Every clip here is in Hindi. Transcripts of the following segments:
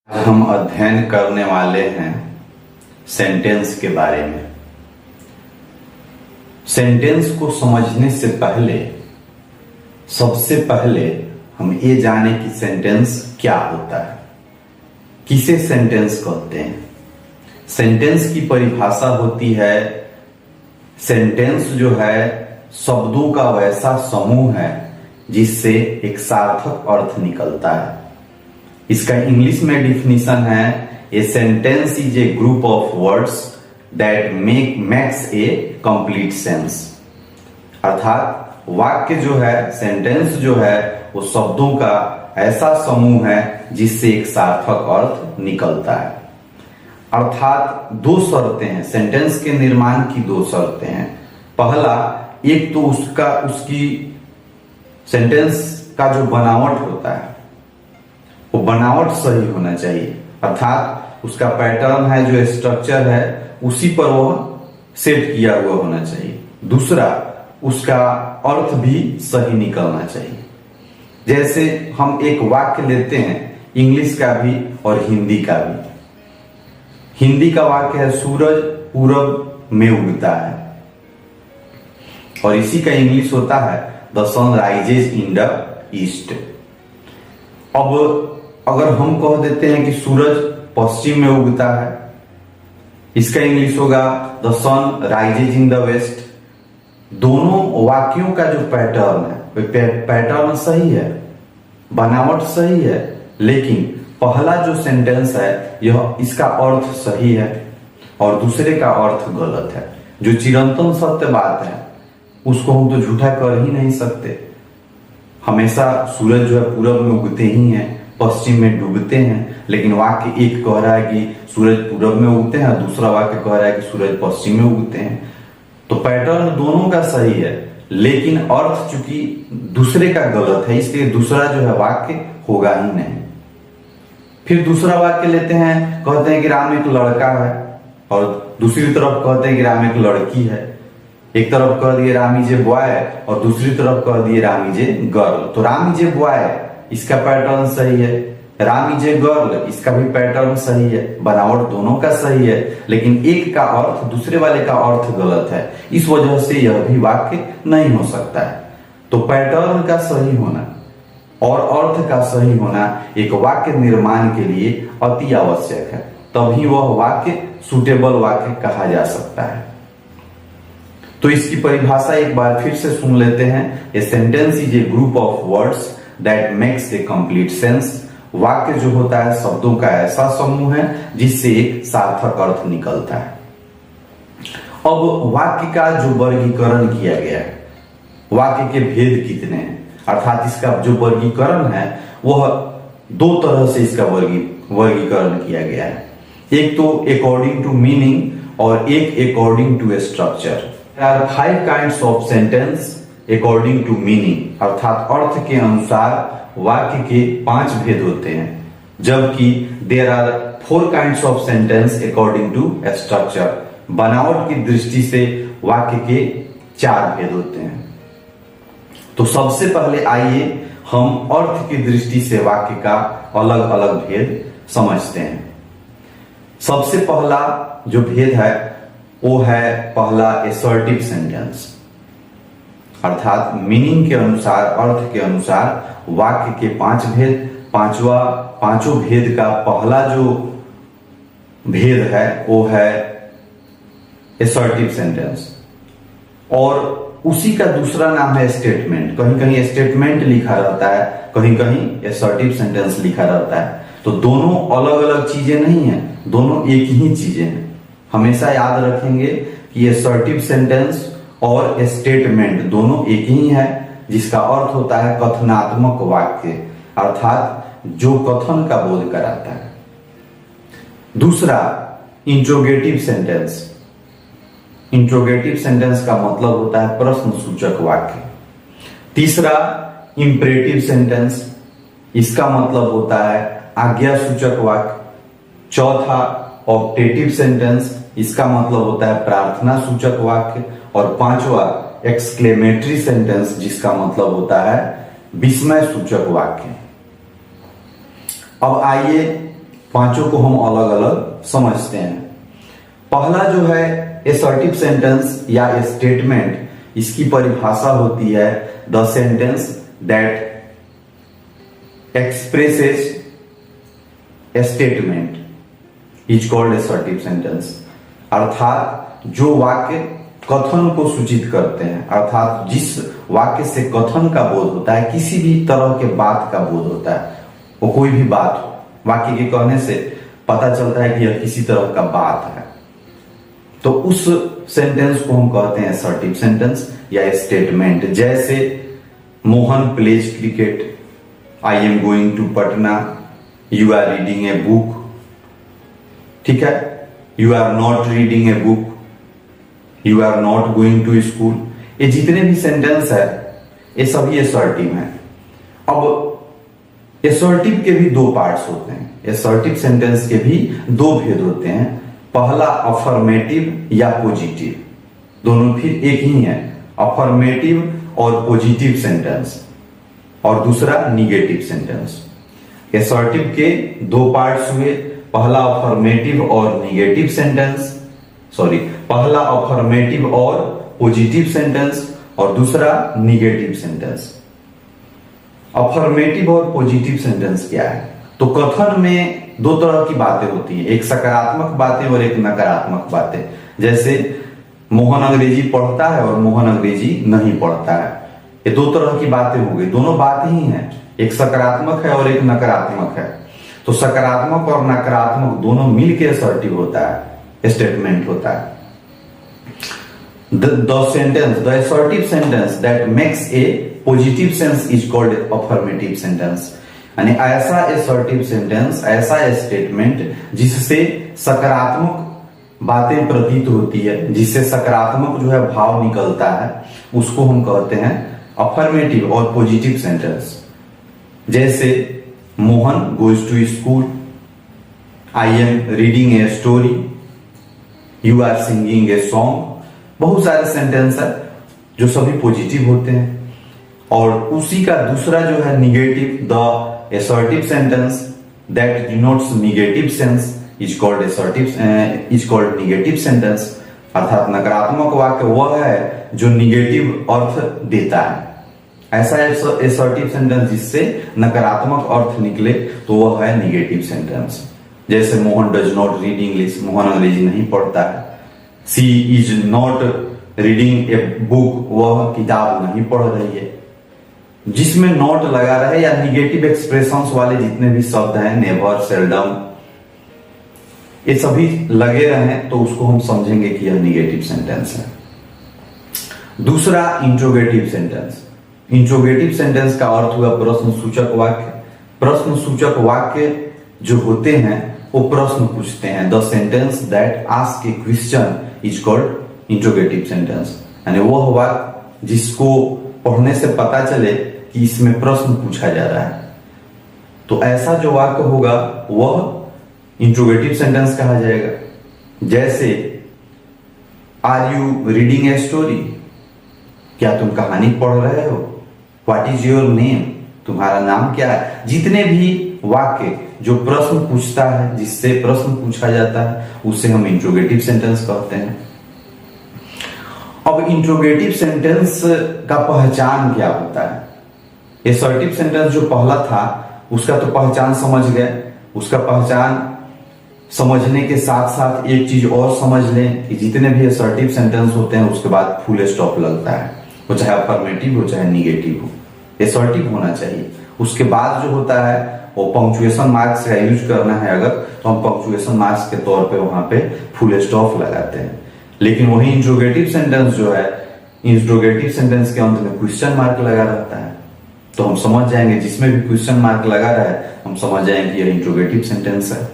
हम अध्ययन करने वाले हैं सेंटेंस के बारे में। सेंटेंस को समझने से पहले सबसे पहले हम ये जाने कि सेंटेंस क्या होता है, किसे सेंटेंस कहते हैं। सेंटेंस की परिभाषा होती है, सेंटेंस जो है शब्दों का वैसा समूह है जिससे एक सार्थक अर्थ निकलता है। इसका इंग्लिश में डिफिनीशन है, a sentence is a group of words that makes a complete sense. अर्थात वाक्य जो है, सेंटेंस जो है, वो शब्दों का ऐसा समूह है जिससे एक सार्थक अर्थ निकलता है। अर्थात दो शर्तें हैं, सेंटेंस के निर्माण की दो शर्तें हैं। पहला, एक तो उसकी सेंटेंस का जो बनावट होता है वो बनावट सही होना चाहिए, अर्थात उसका पैटर्न है, जो स्ट्रक्चर है, उसी पर वह सेट किया हुआ होना चाहिए। दूसरा, उसका अर्थ भी सही निकलना चाहिए। जैसे हम एक वाक्य लेते हैं, इंग्लिश का भी और हिंदी का भी। हिंदी का वाक्य है, सूरज पूरब में उगता है, और इसी का इंग्लिश होता है, the sun rises in the east. अब अगर हम कह देते हैं कि सूरज पश्चिम में उगता है, इसका इंग्लिश होगा the sun rises in the west. दोनों वाक्यों का जो पैटर्न है, पैटर्न सही है, बनावट सही है, लेकिन पहला जो सेंटेंस है यह इसका अर्थ सही है और दूसरे का अर्थ गलत है। जो चिरंतन सत्य बात है उसको हम तो झूठा कर ही नहीं सकते। हमेशा सूरज जो है पूरब में उगते ही हैं, पश्चिम में डूबते हैं, लेकिन वाक्य एक कह रहा है कि सूरज पूरब में उगते हैं, दूसरा वाक्य कह रहा है कि सूरज पश्चिम में उगते हैं। तो पैटर्न दोनों का सही है, लेकिन अर्थ चूंकि दूसरे का गलत है, इसलिए दूसरा जो है वाक्य होगा ही नहीं। फिर दूसरा वाक्य लेते हैं, कहते हैं कि राम एक लड़का है, और दूसरी तरफ कहते हैं कि राम एक लड़की है। एक तरफ कह दिए राम इज ए बॉय और दूसरी तरफ कह दिए राम इज ए गर्ल। तो राम इज ए बॉय, इसका पैटर्न सही है, राम इज ए गर्ल, इसका भी पैटर्न सही है, बनावट दोनों का सही है, लेकिन एक का अर्थ दूसरे वाले का अर्थ गलत है। इस वजह से यह भी वाक्य नहीं हो सकता है। तो पैटर्न का सही होना और अर्थ का सही होना एक वाक्य निर्माण के लिए अति आवश्यक है, तभी वह वाक्य सुटेबल वाक्य कहा जा सकता है। तो इसकी परिभाषा एक बार फिर से सुन लेते हैं। A sentence is a group of words that makes a complete sense. वाक्य जो होता है शब्दों का ऐसा समूह है जिससे एक सार्थक अर्थ निकलता है। अब वाक्य का जो वर्गीकरण किया गया है, वाक्य के भेद कितने हैं, अर्थात इसका जो वर्गीकरण है वह दो तरह से इसका वर्गीकरण किया गया है। एक तो अकॉर्डिंग टू मीनिंग और एक according to structure. There are 5 kinds of sentence according to meaning, अर्थात अर्थ के अनुसार वाक्य के 5 भेद होते हैं, जबकि there are 4 kinds of sentence according to structure, बनावट की दृष्टि से वाक्य के 4 भेद होते हैं। तो सबसे पहले आइए हम अर्थ की दृष्टि से वाक्य का अलग अलग भेद समझते हैं। सबसे पहला जो भेद है वो है पहला असर्टिव सेंटेंस, अर्थात मीनिंग के अनुसार, अर्थ के अनुसार वाक्य के 5 भेद। पांचों भेद का पहला जो भेद है वो है असर्टिव सेंटेंस, और उसी का दूसरा नाम है स्टेटमेंट। कहीं कहीं स्टेटमेंट लिखा रहता है, कहीं कहीं असर्टिव सेंटेंस लिखा रहता है। तो दोनों अलग अलग चीजें नहीं है, दोनों एक ही चीजें हैं। हमेशा याद रखेंगे कि असर्टिव सेंटेंस और स्टेटमेंट दोनों एक ही है, जिसका अर्थ होता है कथनात्मक वाक्य, अर्थात जो कथन का बोध कराता है। दूसरा, इंट्रोगेटिव सेंटेंस। इंट्रोगेटिव सेंटेंस का मतलब होता है प्रश्न सूचक वाक्य। तीसरा, इंपरेटिव सेंटेंस, इसका मतलब होता है आज्ञा सूचक वाक्य। चौथा, ऑप्टेटिव सेंटेंस, इसका मतलब होता है प्रार्थना सूचक वाक्य। और पांचवा, एक्सक्लेमेटरी सेंटेंस, जिसका मतलब होता है विस्मय सूचक वाक्य। अब आइए पांचों को हम अलग अलग समझते हैं। पहला जो है एसर्टिव सेंटेंस या स्टेटमेंट, इसकी परिभाषा होती है the sentence that expresses A statement is called assertive sentence. अर्थात जो वाक्य कथन को सूचित करते हैं, अर्थात जिस वाक्य से कथन का बोध होता है, किसी भी तरह के बात का बोध होता है, वो कोई भी बात हो, वाक्य के कहने से पता चलता है कि यह किसी तरह का बात है, तो उस सेंटेंस को हम कहते हैं असर्टिव सेंटेंस या स्टेटमेंट। जैसे Mohan plays cricket, I am going to Patna, you are reading a book, ठीक है, you are not reading a book, you are not going to school. ये जितने भी सेंटेंस है ये सभी असर्टिव हैं। अब असर्टिव के भी दो पार्ट्स होते हैं, असर्टिव सेंटेंस के भी दो भेद होते हैं। पहला अफर्मेटिव या पॉजिटिव, दोनों फिर एक ही है, अफर्मेटिव और पॉजिटिव सेंटेंस, और दूसरा निगेटिव सेंटेंस। असर्टिव के दो पार्ट्स हुए, पहला अफर्मेटिव और निगेटिव सेंटेंस, सॉरी, पहला अफर्मेटिव और पॉजिटिव सेंटेंस और दूसरा निगेटिव सेंटेंस। अफर्मेटिव और पॉजिटिव सेंटेंस क्या है? तो कथन में दो तरह की बातें होती है, एक सकारात्मक बातें और एक नकारात्मक बातें। जैसे मोहन अंग्रेजी पढ़ता है और मोहन अंग्रेजी नहीं पढ़ता है, ये दो तरह की बातें हो गई, दोनों बात ही हैं, एक सकारात्मक है और एक नकारात्मक है। तो सकारात्मक और नकारात्मक दोनों मिलकर असर्टिव होता है, स्टेटमेंट होता है। The sentence, the assertive sentence that makes a positive sense is called affirmative sentence। यानी ऐसा assertive sentence, ऐसा स्टेटमेंट जिससे सकारात्मक बातें प्रतीत होती है, जिससे सकारात्मक जो है भाव निकलता है, उसको हम कहते हैं अफर्मेटिव और पॉजिटिव सेंटेंस। जैसे Mohan goes to school, I am reading a story, you are singing a song. बहुत सारे सेंटेंस है जो सभी पॉजिटिव होते हैं। और उसी का दूसरा जो है negative, the assertive sentence that denotes negative sense is called assertive, is called negative sentence. अर्थात नकारात्मक वाक्य वह है जो निगेटिव अर्थ देता है। ऐसा असर्टिव सेंटेंस जिससे नकारात्मक अर्थ निकले तो वह है निगेटिव सेंटेंस। जैसे Mohan does not read English, Mohan अंग्रेजी नहीं पढ़ता है। She is not reading a book, वह किताब नहीं पढ़ रही है। जिसमें नॉट लगा रहे या निगेटिव एक्सप्रेशंस वाले जितने भी शब्द हैं, नेवर, सेल्डम, ये सभी लगे रहे तो उसको हम समझेंगे कि यह निगेटिव सेंटेंस है। दूसरा इंट्रोगेटिव सेंटेंस। इंट्रोगेटिव सेंटेंस का अर्थ हुआ प्रश्न सूचक वाक्य। प्रश्न सूचक वाक्य जो होते हैं वो प्रश्न पूछते हैं। The sentence that ask A question is called interrogative sentence. यानी वह वाक्य जिसको पढ़ने से पता चले कि इसमें प्रश्न पूछा जा रहा है, तो ऐसा जो वाक्य होगा वह इंट्रोगेटिव सेंटेंस कहा जाएगा। जैसे are you reading a story, क्या तुम कहानी पढ़ रहे हो? व्हाट इज योर नेम, तुम्हारा नाम क्या है? जितने भी वाक्य जो प्रश्न पूछता है, जिससे प्रश्न पूछा जाता है, उसे हम इंट्रोगेटिव सेंटेंस कहते हैं। अब इंट्रोगेटिव सेंटेंस का पहचान क्या होता है? असर्टिव सेंटेंस जो पहला था उसका तो पहचान समझ गए। उसका पहचान समझने के साथ साथ एक चीज और समझ लें कि जितने भी असर्टिव सेंटेंस होते हैं उसके बाद फुल स्टॉप लगता है, वो चाहे अफर्मेटिव हो चाहे निगेटिव हो, असर्टिव होना चाहिए। उसके बाद जो होता है वो पंक्चुएशन मार्क्स का यूज करना है अगर, तो हम पंक्चुएशन मार्क्स के तौर पे वहां पे फुल स्टॉप लगाते हैं। लेकिन वही इंट्रोगेटिव सेंटेंस जो है, इंट्रोगेटिव सेंटेंस के अंत में क्वेश्चन मार्क लगा रहता है, तो हम समझ जाएंगे, जिसमें भी क्वेश्चन मार्क लगा रहा है हम समझ जाएंगे कि यह इंट्रोगेटिव सेंटेंस है,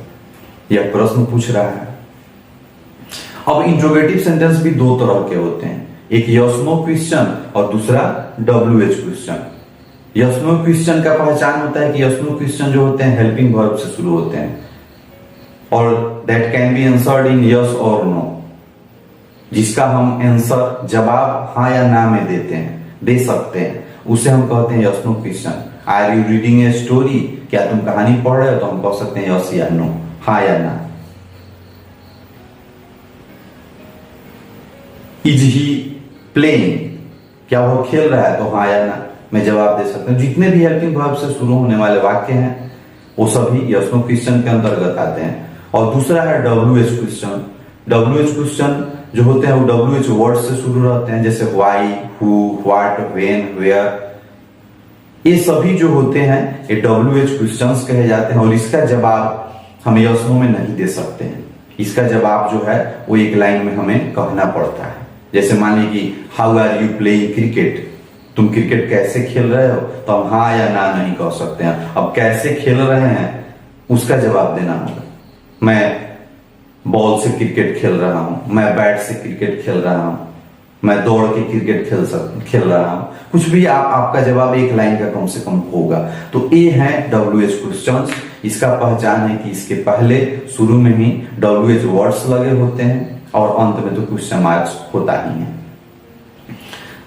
यह प्रश्न पूछ रहा है। अब इंट्रोगेटिव सेंटेंस भी दो तरह के होते हैं, एक यस नो क्वेश्चन और दूसरा WH question. Yes no question का पहचान होता है कि यस नो क्वेश्चन जो होते हैं हेल्पिंग वर्ब से शुरू होते हैं और that can be answered in yes और नो, जिसका हम आंसर जवाब हाँ या ना में देते हैं, दे सकते हैं, उसे हम कहते हैं yes no question. Are you reading a story, क्या तुम कहानी पढ़ रहे हो? तो हम कह सकते हैं यस या नो, हाँ या ना। इज ही प्लेइंग, क्या वो खेल रहा है, तो हाँ या ना मैं जवाब दे सकता हूँ। जितने भी हेल्पिंग वर्ब से शुरू होने वाले वाक्य हैं वो सभी यस नो क्वेश्चन के अंतर्गत आते हैं। और दूसरा है WH क्वेश्चन। WH क्वेश्चन जो होते हैं वो WH वर्ड से शुरू रहते हैं, जैसे why, who, what, when, where. ये सभी जो होते हैं ये WH क्वेश्चंस कहे जाते हैं और इसका जवाब हम यस नो में नहीं दे सकते हैं। इसका जवाब जो है वो एक लाइन में हमें कहना पड़ता है। जैसे मान लीजिए कि how are you playing cricket, तुम क्रिकेट कैसे खेल रहे हो, तो हम हाँ या ना नहीं कह सकते हैं। अब कैसे खेल रहे हैं उसका जवाब देना होगा। मैं बॉल से क्रिकेट खेल रहा हूं, मैं बैट से क्रिकेट खेल रहा हूं, मैं दौड़ के क्रिकेट खेल रहा हूं, कुछ भी आपका जवाब एक लाइन का कम से कम होगा। तो ये है WH क्वेश्चंस। इसका पहचान है कि इसके पहले शुरू में ही WH वर्ड्स लगे होते हैं और अंत में तो क्वेश्चन मार्क्स होता ही है।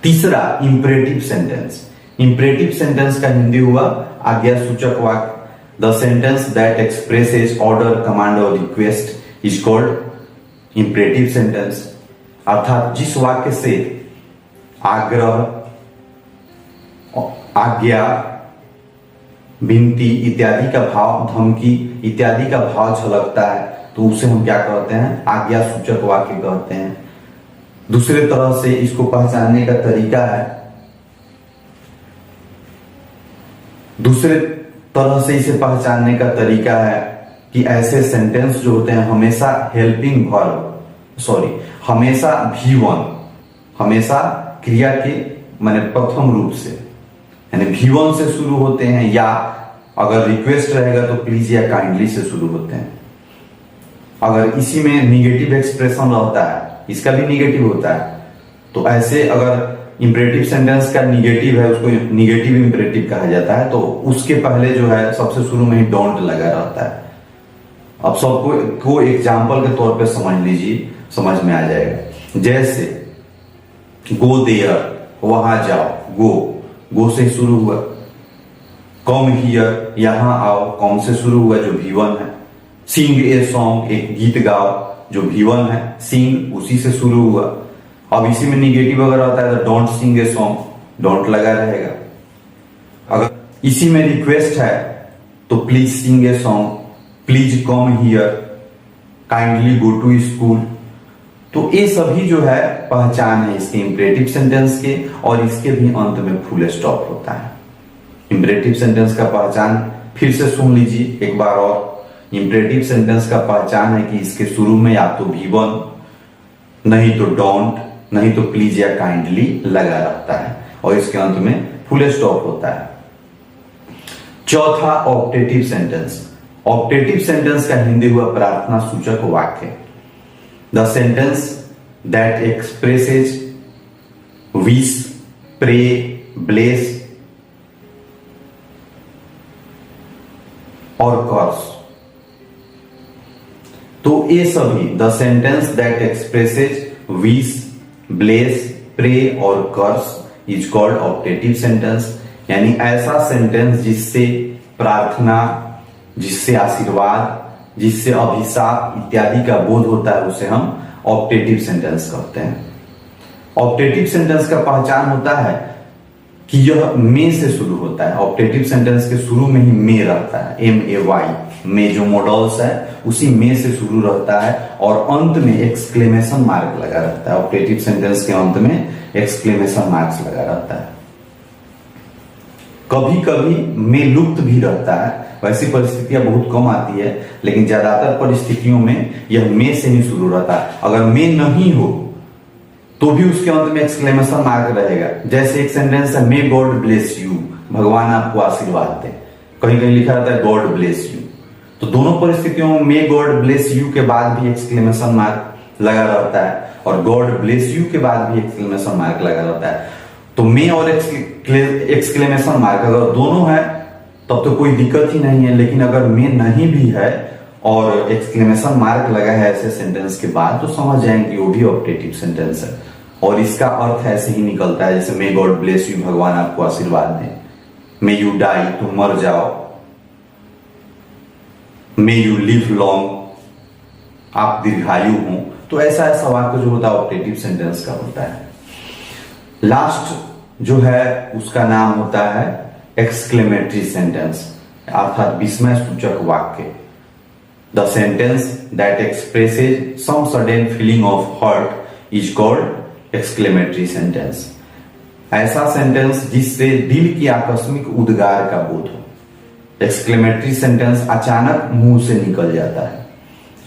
तीसरा इंपरेटिव सेंटेंस। इंपरेटिव सेंटेंस का हिंदी हुआ आज्ञा सूचक वाक्य। The sentence that expresses order, command और request is called imperative sentence. अर्थात जिस वाक्य से आग्रह, आज्ञा, विनती इत्यादि का भाव, धमकी इत्यादि का भाव झलकता है तो उसे हम क्या कहते हैं, आज्ञा सूचक वाक्य कहते हैं। दूसरे तरह से इसको पहचानने का तरीका है, दूसरे तरह से इसे पहचानने का तरीका है कि ऐसे सेंटेंस जो होते हैं हमेशा हेल्पिंग वर्ब, हमेशा V1, हमेशा क्रिया के माने प्रथम रूप से यानी V1 से शुरू होते हैं, या अगर रिक्वेस्ट रहेगा तो प्लीज या काइंडली से शुरू होते हैं। अगर इसी में निगेटिव एक्सप्रेशन रहता है, इसका भी निगेटिव होता है, तो ऐसे अगर इंपरेटिव सेंटेंस का निगेटिव है उसको निगेटिव इंपरेटिव कहा जाता है, तो उसके पहले जो है सबसे शुरू में ही डोंट लगा रहता है। अब सबको एग्जाम्पल के तौर पे समझ लीजिए, समझ में आ जाएगा। जैसे गो देयर, वहां जाओ, गो से शुरू हुआ। कम हियर, यहां आओ, कम से शुरू हुआ जो V1 है। सिंग ए सॉन्ग, एक गीत गाओ जो V1 है, सिंग उसी से शुरू हुआ। अब इसी में निगेटिव अगर आता है तो don't sing a song, don't लगा रहेगा। अगर इसी में रिक्वेस्ट है तो please sing a song, please come here, kindly go to school. तो ये सभी जो है पहचान है इसके इंपरेटिव सेंटेंस के, और इसके भी अंत में फुल स्टॉप होता है। इंपरेटिव सेंटेंस का पहचान फिर से सुन लीजिए एक बार और। इंपरेटिव सेंटेंस का पहचान है कि इसके शुरू में या तो V1, नहीं तो डोंट, नहीं तो प्लीज या काइंडली लगा रहता है, और इसके अंत में फुल स्टॉप होता है। चौथा ऑप्टेटिव सेंटेंस। ऑप्टेटिव सेंटेंस का हिंदी हुआ प्रार्थना सूचक वाक्य। The sentence that expresses wish, pray, bless और कर्स। तो ये सभी the sentence that expresses wish, bless, pray और curse is called optative sentence. यानी ऐसा सेंटेंस जिससे प्रार्थना, जिससे आशीर्वाद, जिससे अभिशाप इत्यादि का बोध होता है उसे हम ऑप्टेटिव सेंटेंस कहते हैं। ऑप्टेटिव सेंटेंस का पहचान होता है कि यह मे से शुरू होता है। ऑप्टेटिव सेंटेंस के शुरू में ही मे रहता है, MAY, मे जो मॉडल्स है उसी मे से शुरू रहता है, और अंत में एक्सक्लेमेशन मार्क लगा रहता है। ऑप्टेटिव सेंटेंस के अंत में एक्सक्लेमेशन मार्क्स लगा रहता है। कभी कभी मे लुप्त भी रहता है, वैसी परिस्थितियां बहुत कम आती है, लेकिन ज्यादातर परिस्थितियों में यह मे से ही शुरू रहता है। अगर मे नहीं हो तो भी उसके अंत में एक्सक्लेमेशन मार्क रहेगा। जैसे एक सेंटेंस है, मे गॉड ब्लेस यू, भगवान आपको आशीर्वाद दे, कहीं कहीं लिखा रहता है गॉड ब्लेस यू। तो दोनों परिस्थितियों में मे गॉड ब्लेस यू के बाद भी एक्सक्लेमेशन मार्क लगा रहता है, और गॉड ब्लेस यू के बाद भी एक्सक्लेमेशन मार्क लगा रहता है। तो मे और एक्सक्लेमेशन मार्क अगर दोनों है तब तो कोई दिक्कत ही नहीं है, लेकिन अगर मे नहीं भी है और एक्सक्लेमेशन मार्क लगा है ऐसे सेंटेंस के बाद, तो समझ जाएंगे कि वो भी ऑप्टेटिव सेंटेंस है। और इसका अर्थ ऐसे ही निकलता है, जैसे मे गॉड ब्लेस यू, भगवान आपको आशीर्वाद दे। मे यू डाई, तुम मर जाओ। मे यू लिव लॉन्ग, आप दीर्घायु हो। तो ऐसा ऐसा वाक्य जो होता है ऑप्टेटिव सेंटेंस का होता है। लास्ट जो है उसका नाम होता है एक्सक्लेमेटरी सेंटेंस, अर्थात विस्मय सूचक वाक्य। The sentence that expresses some sudden feeling of hurt is called exclamatory sentence. ऐसा सेंटेंस जिससे दिल की आकस्मिक उद्गार का बोध हो। एक्सक्लेमेटरी सेंटेंस अचानक मुंह से निकल जाता है,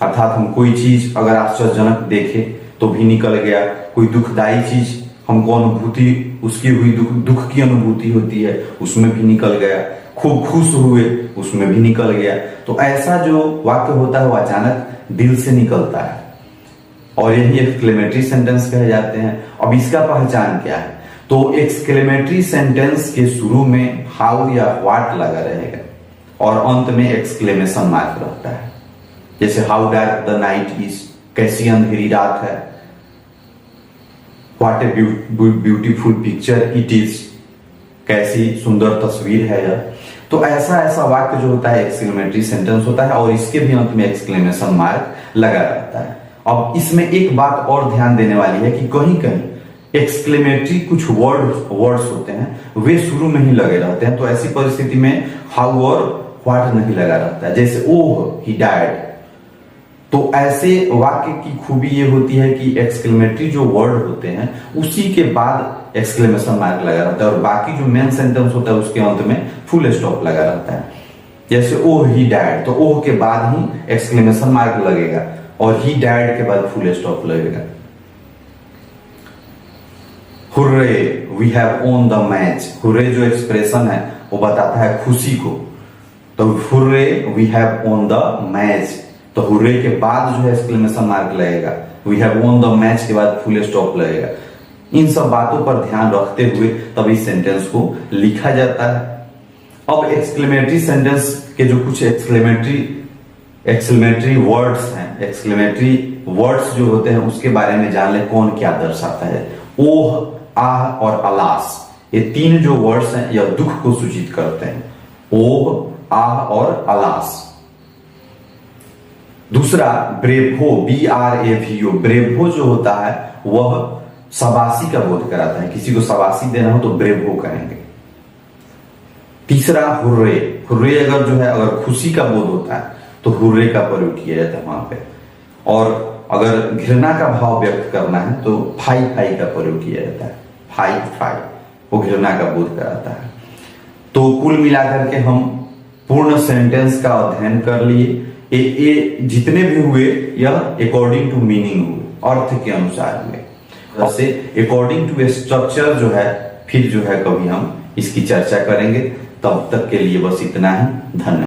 अर्थात हम कोई चीज अगर आश्चर्यजनक देखे तो भी निकल गया, कोई दुखदाई चीज हमको अनुभूति उसकी हुई, दुख की अनुभूति होती है उसमें भी निकल गया, खूब खुश हुए उसमें भी निकल गया। तो ऐसा जो वाक्य होता है वो अचानक दिल से निकलता है और यही एक्सक्लेमेटरी सेंटेंस कहे जाते हैं। अब इसका पहचान क्या है? तो एक्सक्लेमेटरी सेंटेंस के शुरू में हाउ या व्हाट लगा रहेगा और अंत में एक्सक्लेमेशन मार्क रहता है। जैसे how dark the night is, कैसी अंधेरी रात है, what a beautiful picture it is, कैसी सुंदर तस्वीर है यह। तो ऐसा ऐसा वाक्य जो होता है एक्सक्लेमेटरी सेंटेंस होता है और इसके भी अंत में एक्सक्लेमेशन मार्क लगा रहता है। अब इसमें एक बात और ध्यान देने वाली है कि कहीं कहीं एक्सक्लेमेटरी कुछ वर्ड्स होते हैं वे शुरू में ही लगे रहते हैं, तो ऐसी परिस्थिति में हाउ और व्हाट नहीं लगा रहता है। जैसे ओह ही डाइड, तो ऐसे वाक्य की खूबी ये होती है कि एक्सक्लेमेटरी जो वर्ड होते हैं उसी के बाद एक्सक्लेमेशन मार्क लगा रहता है और बाकी जो मेन सेंटेंस होता है उसके अंत में फुल स्टॉप लगा रहता है। जैसे ओह ही डाइड, तो ओह के बाद ही एक्सक्लेमेशन मार्क लगेगा और ही डाइड के बाद फुल स्टॉप लगेगा। Hurray we have won the match, hurray जो एक्सप्रेशन है वो बताता है खुशी को, तो hurray we have won the match, तो हुर्रे के बाद जो है एक्सक्लेमेशन मार्क लगेगा, we have won the match के बाद फुल स्टॉप लगेगा। इन सब बातों पर ध्यान रखते हुए तब इस सेंटेंस को लिखा जाता है। अब एक्सक्लेमेटरी सेंटेंस के जो कुछ एक्सक्लेमेटरी वर्ड्स हैं, एक्सक्लेमेटरी वर्ड्स जो होते हैं उसके बारे में जान ले कौन क्या दर्शाता है। ओह, आह और अलास, ये तीन जो वर्ड्स हैं यह दुख को सूचित करते हैं। ओह, आह और अलास। दूसरा ब्रेवो, BRAVO, ब्रेवो जो होता है वह शाबाशी का बोध कराता है, किसी को शाबाशी देना हो तो ब्रेवो कहेंगे। तीसरा हुर्रे, हुर्रे अगर जो है अगर खुशी का बोध होता है तो हुर्रे का प्रयोग किया जाता है वहां पे। और अगर घृणा का भाव व्यक्त करना है तो फाई फाई का प्रयोग किया जाता है, फाई फाई, वो घृणा का बोध कराता है। तो कुल मिलाकर के हम पूर्ण सेंटेंस का अध्ययन कर लिए। ये जितने भी हुए यह अकॉर्डिंग टू मीनिंग हुए, अर्थ के अनुसार हुए। वैसे अकॉर्डिंग टू स्ट्रक्चर जो है फिर जो है कभी हम इसकी चर्चा करेंगे। तब तक के लिए बस इतना ही। धन्यवाद।